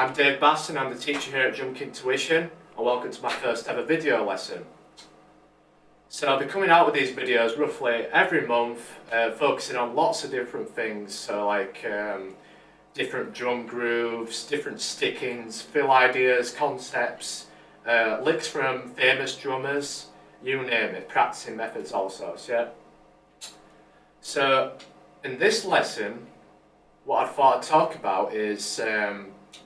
I'm Dave Bass and I'm the teacher here at Junk Intuition, and welcome to my first ever video lesson. So I'll be coming out with these videos roughly every month, focusing on lots of different things, so like different drum grooves, different stickings, fill ideas, concepts, licks from famous drummers, you name it, practicing methods, all sorts, yeah? So in this lesson, what I thought I'd talk about is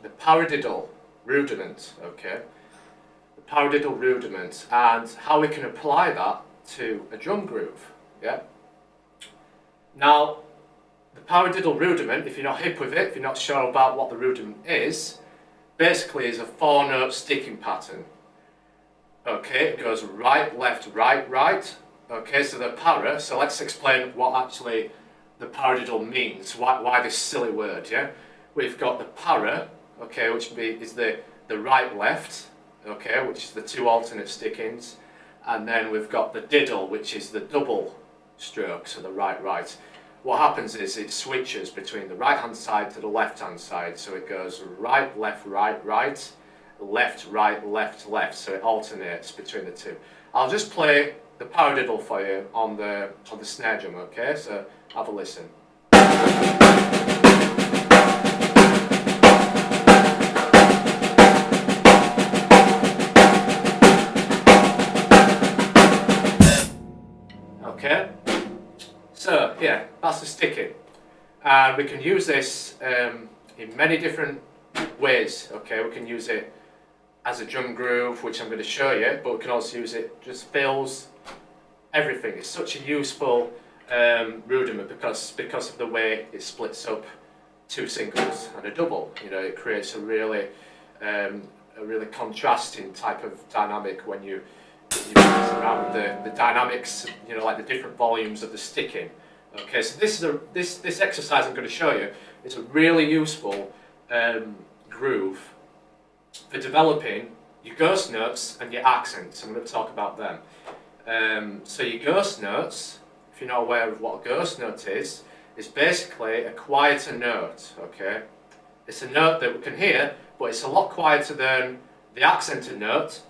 the paradiddle rudiment, okay? The paradiddle rudiment and how we can apply that to a drum groove, yeah? Now, the paradiddle rudiment, if you're not hip with it, if you're not sure about what the rudiment is, basically is a 4-note sticking pattern. Okay, it goes right, left, right, right. Okay, so the para, so let's explain what actually the paradiddle means, why this silly word, yeah? We've got the para, okay, which is the right, left, okay, which is the two alternate stickings, and then we've got the diddle, which is the double stroke, so the right, right. What happens is it switches between the right hand side to the left hand side, so it goes right, left, right, right, left, right, left, left, so it alternates between the two. I'll just play the paradiddle for you on the snare drum, okay? So have a listen. Okay, so yeah, that's the sticking, and we can use this in many different ways. Okay, we can use it as a drum groove, which I'm going to show you, but we can also use it just fills everything. It's such a useful rudiment because of the way it splits up two singles and a double. You know, it creates a really contrasting type of dynamic when you mess around with the dynamics. You know, like the different volumes of the sticking. Okay, so this exercise I'm going to show you is a really useful groove for developing your ghost notes and your accents. I'm going to talk about them. So your ghost notes, if you're not aware of what a ghost note is basically a quieter note, okay? It's a note that we can hear, but it's a lot quieter than the accented note,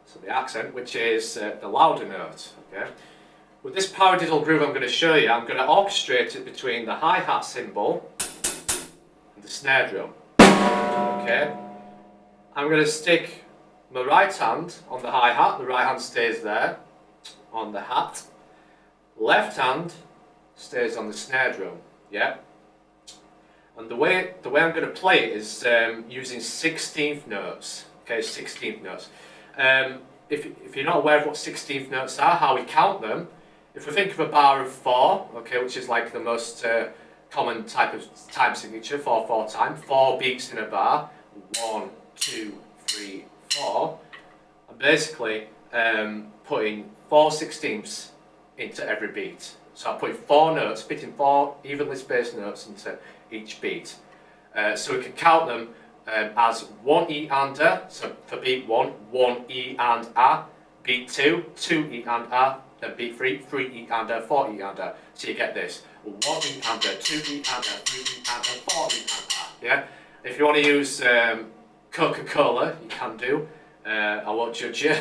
so the accent, which is the louder note, okay? With this paradiddle groove I'm going to show you, I'm going to orchestrate it between the hi-hat cymbal and the snare drum, okay? I'm going to stick my right hand on the hi-hat, the right hand stays there on the hat, left hand stays on the snare drum, yeah? And the way I'm going to play it is using 16th notes, okay, 16th notes. If you're not aware of what 16th notes are, how we count them, if we think of a bar of 4, okay, which is like the most common type of time signature, 4/4 time, 4 beats in a bar, 1, 2, 3, 4. I'm basically putting 4/16ths into every beat. So I'm putting 4 notes, fitting 4 evenly spaced notes into each beat. So we can count them as 1 E and A, so for beat 1, 1 E and A, beat 2, 2 E and A, then beat 3, 3 E and A, 4 E and A. So you get this, 1 E and A, 2 E and A, 3 E and A, 4 E and A, yeah? If you want to use Coca-Cola, you can do. I won't judge you.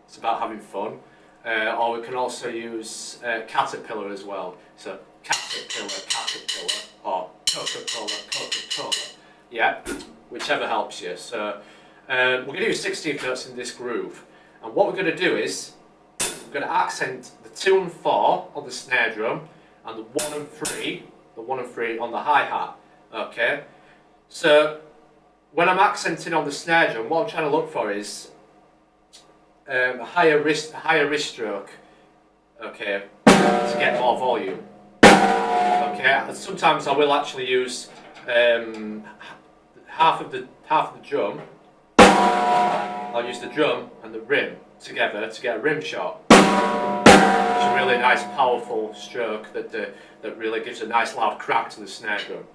It's about having fun. Or we can also use caterpillar as well. So caterpillar, caterpillar, or Coca-Cola, Coca-Cola. Yeah, whichever helps you. So we're going to use 16th notes in this groove. And what we're going to do is we're going to accent the 2 and 4 on the snare drum and the 1 and 3, on the hi-hat. Okay. So when I'm accenting on the snare drum, what I'm trying to look for is a higher wrist stroke, okay, to get more volume. Okay, and sometimes I will actually use half of the drum. I'll use the drum and the rim together to get a rim shot. It's a really nice, powerful stroke that really gives a nice loud crack to the snare drum,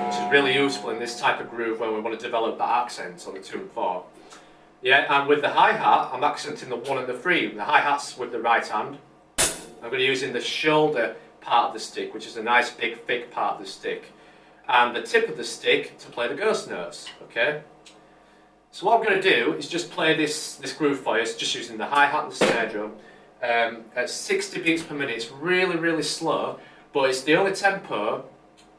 which is really useful in this type of groove when we want to develop the accents on the 2 and 4. Yeah, and with the hi-hat, I'm accenting the 1 and the 3. The hi-hat's with the right hand. I'm going to use in the shoulder part of the stick, which is a nice big thick part of the stick. and the tip of the stick to play the ghost notes. Okay. So what I'm going to do is just play this groove for you, just using the hi-hat and the snare drum at 60 beats per minute. It's really slow, but it's the only tempo.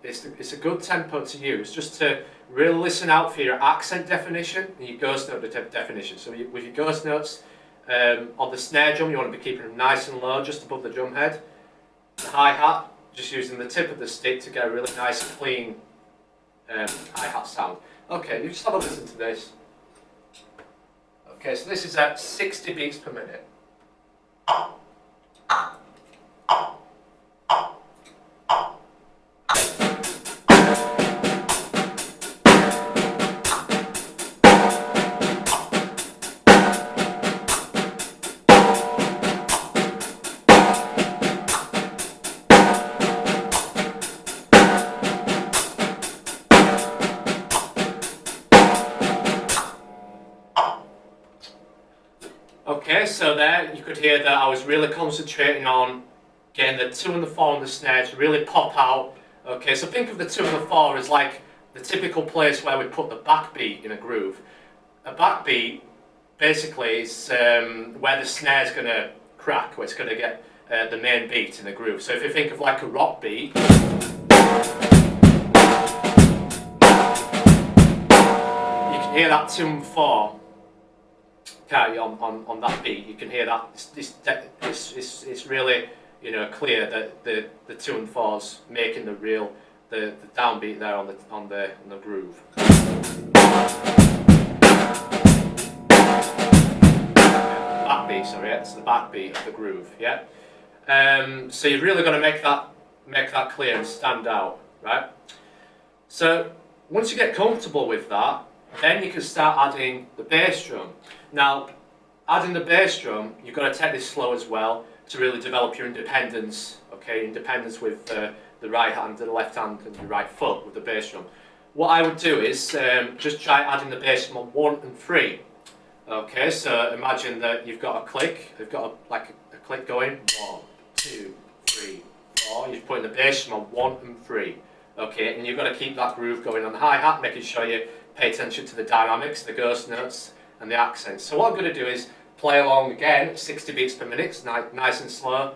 It's a good tempo to use, just to really listen out for your accent definition and your ghost note definition. So with your ghost notes on the snare drum, you want to be keeping them nice and low, just above the drum head. The hi-hat, just using the tip of the stick to get a really nice, clean hi-hat sound. Okay, you just have a listen to this. Okay, so this is at 60 beats per minute. Okay, so there you could hear that I was really concentrating on getting the 2 and the 4 on the snare to really pop out. Okay, so think of the 2 and the 4 as like the typical place where we put the backbeat in a groove. A backbeat basically is where the snare is going to crack, where it's going to get the main beat in the groove. So if you think of like a rock beat, you can hear that 2 and 4. On that beat, you can hear that it's really, you know, clear that the 2 and 4's making the downbeat there on the groove. Backbeat, sorry, it's the backbeat of the groove, yeah. So you're really going to make that clear and stand out, right? So once you get comfortable with that, then you can start adding the bass drum. Now, adding the bass drum, you've got to take this slow as well to really develop your independence. Okay, independence with the right hand and the left hand and your right foot with the bass drum. What I would do is just try adding the bass drum on 1 and 3. Okay, so imagine that you've got a click. You've got a click going. 1, 2, 3, 4. You're putting the bass drum on 1 and 3. Okay, and you've got to keep that groove going on the hi-hat, making sure you pay attention to the dynamics, the ghost notes, and the accents. So what I'm going to do is play along again at 60 beats per minute, nice and slow,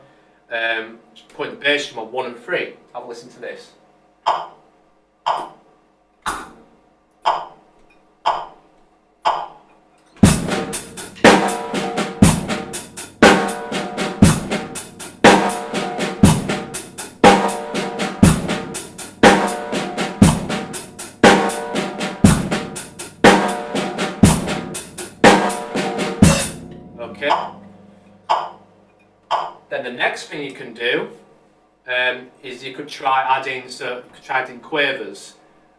putting the bass drum on 1 and 3. Have a listen to this. Okay. Then the next thing you can do is you could try adding quavers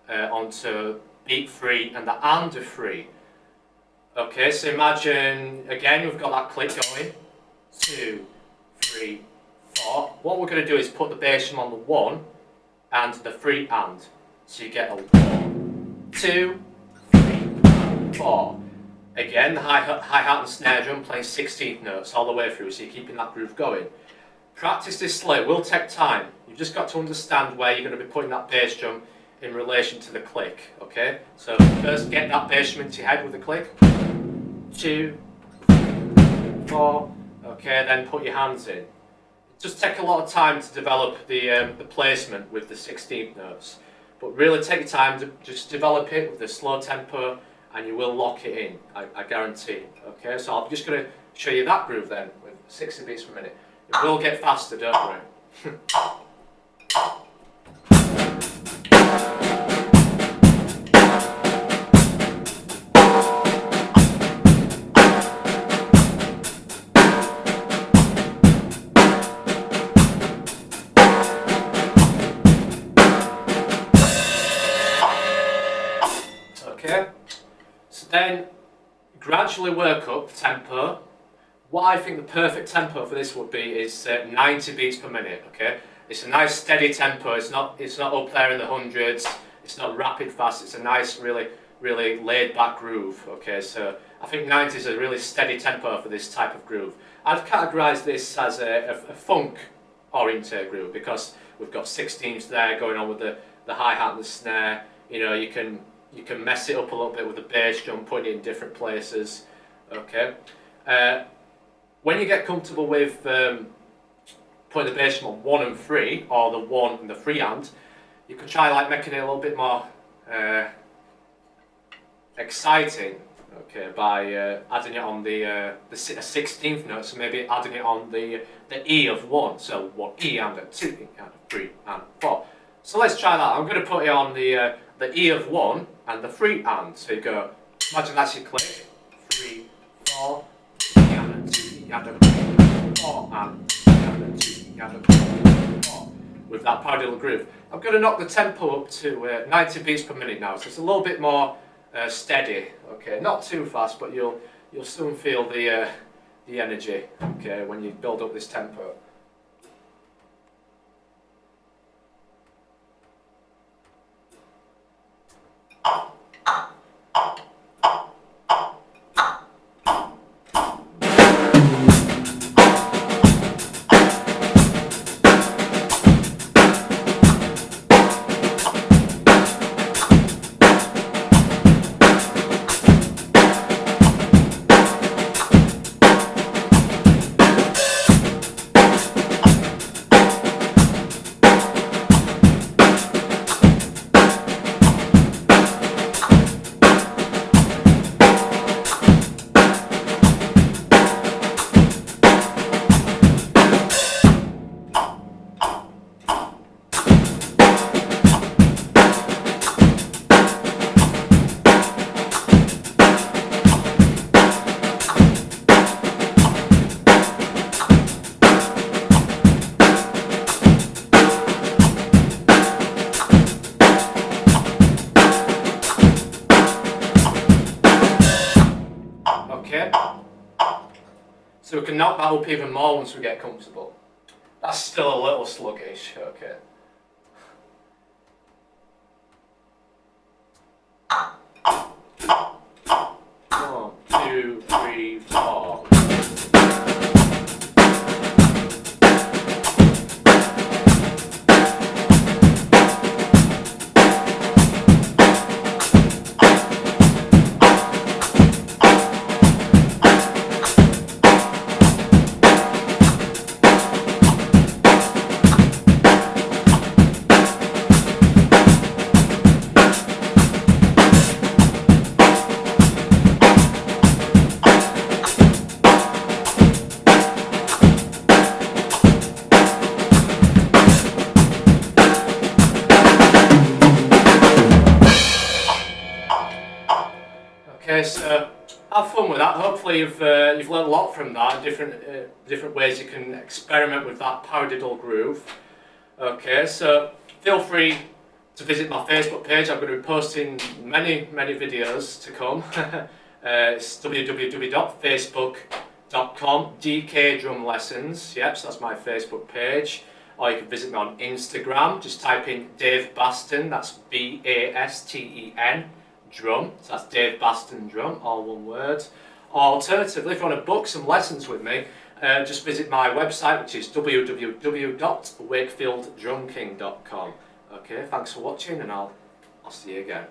onto beat 3 and the and of 3. Okay, so imagine again we've got that click going. 2, 3, 4. What we're going to do is put the bass drum on the 1 and the 3 and. So you get a 1, 2, 3, 4. Again, the hi-hat and snare drum playing 16th notes all the way through, so you're keeping that groove going. Practice this slow, it will take time. You've just got to understand where you're going to be putting that bass drum in relation to the click, okay? So first get that bass drum into your head with the click. 2, 4, okay, then put your hands in. It just takes a lot of time to develop the placement with the 16th notes. But really take your time to just develop it with a slow tempo, and you will lock it in, I guarantee. Okay, so I'm just going to show you that groove then, with 60 beats per minute. It will get faster, don't worry. Okay. So then gradually work up tempo. What I think the perfect tempo for this would be is 90 beats per minute. Okay, it's a nice steady tempo. It's not up there in the hundreds. It's not rapid fast. It's a nice, really laid back groove. Okay, so I think 90 is a really steady tempo for this type of groove. I'd categorise this as a funk oriented groove because we've got 16s there going on with the hi-hat and the snare. You know, you can mess it up a little bit with the bass drum, putting it in different places. Okay. When you get comfortable with putting the bass drum on 1 and 3, or the 1 and the 3 hand, you can try like making it a little bit more exciting. Okay, by adding it on the 16th note, so maybe adding it on the E of 1. So 1 E and a 2 E and a 3 and 4. So let's try that. I'm going to put it on the E of 1 and the 3 and. So you go, imagine that's your click. 3, 4, E and a 2 E and a 4 and E and a 2 E and a 4. With that paradiddle groove. I'm going to knock the tempo up to 90 beats per minute now, so it's a little bit more steady. Okay, not too fast, but you'll soon feel the energy. Okay, when you build up this tempo. Okay, so we can knock that up even more once we get comfortable. That's still a little sluggish, okay. One, two, three, four. Okay, so have fun with that. Hopefully you've learned a lot from that. Different ways you can experiment with that paradiddle groove. Okay, so feel free to visit my Facebook page. I'm going to be posting many videos to come. It's www.facebook.com/DK Drumlessons. Yep, so that's my Facebook page. Or you can visit me on Instagram. Just type in Dave Baston. That's BASTEN. Drum, so that's Dave Baston Drum, all one word. Alternatively, if you want to book some lessons with me, just visit my website, which is www.wakefielddrumking.com. Okay, thanks for watching, and I'll see you again.